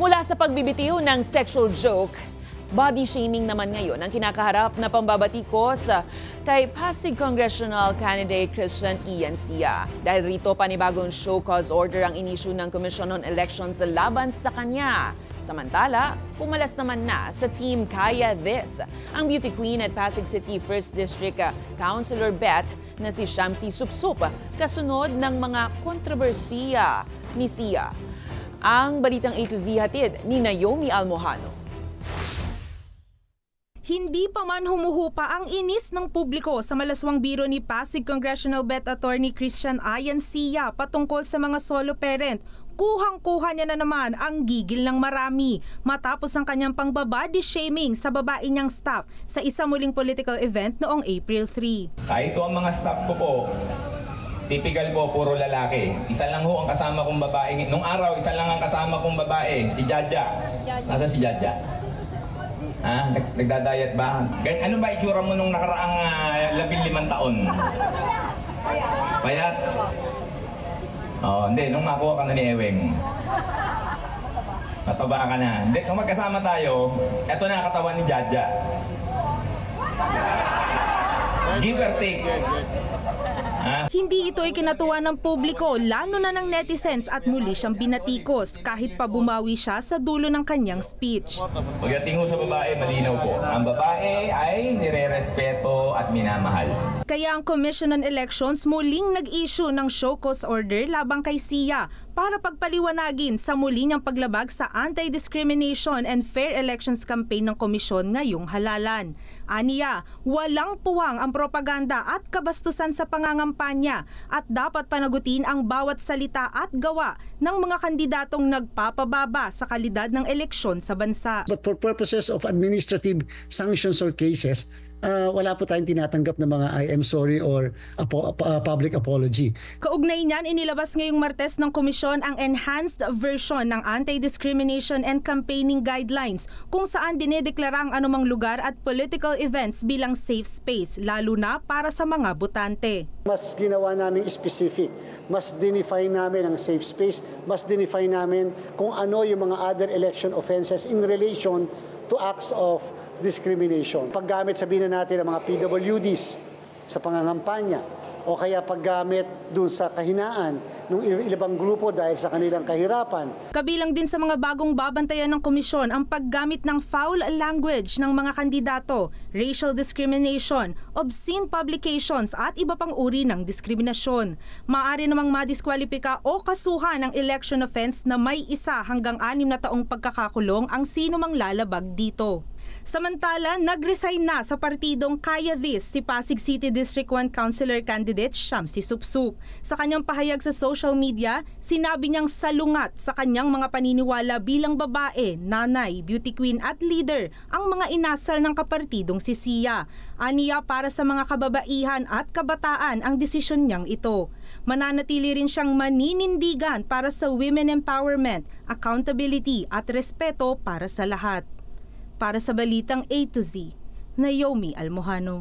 Mula sa pagbibitiw ng sexual joke, body shaming naman ngayon ang kinakaharap na pambabatikos kay Pasig Congressional Candidate Christian Ian Sia. Dahil rito, panibagong show cause order ang inisyu ng Commission on Elections laban sa kanya. Samantala, pumalas naman na sa Team Kaya This ang beauty queen at Pasig City 1st District Councilor Bet na si Shamsi Supsup kasunod ng mga kontrobersiya ni Sia. Ang balitang A to Z hatid ni Naomi Almojano. Hindi pa man humuhupa ang inis ng publiko sa malaswang biro ni Pasig Congressional Bet Attorney Christian Ian Sia patungkol sa mga solo parent. Kuhang-kuha niya na naman ang gigil ng marami matapos ang kanyang pangbabody shaming sa babae niyang staff sa isang muling political event noong April 3. Kahit ang mga staff ko po, typical po, puro lalaki. Isa lang ho ang kasama kong babae. Nung araw, isa lang ang kasama kong babae, si Jaja. Nasa si Jaja? Ha? Nagdadayat ba? Ano ba itsura mo nung nakaraang 15 taon? Payat? Oh, hindi. Nung makuha ka na ni Eweng. Mataba ka na. Hindi, nung magkasama tayo, eto na katawan ni Jaja. Give or take. Hindi ito ay kinatuwa ng publiko, lalo na ng netizens at muli siyang binatikos kahit pa bumawi siya sa dulo ng kanyang speech. Pagdating ho sa babae, malinaw po. Ang babae ay nire-respeto at minamahal. Kaya ang Commission on Elections muling nag-issue ng show cause order labang kay Sia para pagpaliwanagin sa muli niyang paglabag sa Anti-Discrimination and Fair Elections Campaign ng komisyon ngayong halalan. Aniya, walang puwang ang propaganda at kabastusan sa pangangampanya at dapat panagutin ang bawat salita at gawa ng mga kandidatong nagpapababa sa kalidad ng eleksyon sa bansa. But for purposes of administrative sanctions or cases, wala po tayong tinatanggap na mga I am sorry or public apology. Kaugnay niyan, inilabas ngayong Martes ng komisyon ang enhanced version ng Anti-Discrimination and Campaigning Guidelines kung saan dinedeklara ang anumang lugar at political events bilang safe space, lalo na para sa mga botante. Mas ginawa namin specific, mas dinefine namin ang safe space, mas dinefine namin kung ano yung mga other election offenses in relation to acts of discrimination. Paggamit, sabihin na natin, ng mga PWDs sa pangangampanya o kaya paggamit dun sa kahinaan ng ibang grupo dahil sa kanilang kahirapan. Kabilang din sa mga bagong babantayan ng komisyon ang paggamit ng foul language ng mga kandidato, racial discrimination, obscene publications at iba pang uri ng diskriminasyon. Maaari namang madiskwalipika o kasuhan ng election offense na may 1 hanggang 6 na taong pagkakakulong ang sino mang lalabag dito. Samantala, nag-resign na sa partidong Kaya This si Pasig City District 1 Councilor Candidate Shamsi Supsup. Sa kanyang pahayag sa social media, sinabi niyang salungat sa kanyang mga paniniwala bilang babae, nanay, beauty queen at leader ang mga inasal ng kapartidong si Sia. Aniya, para sa mga kababaihan at kabataan ang desisyon niyang ito. Mananatili rin siyang maninindigan para sa women empowerment, accountability at respeto para sa lahat. Para sa Balitang A to Z, Naomi Almojano.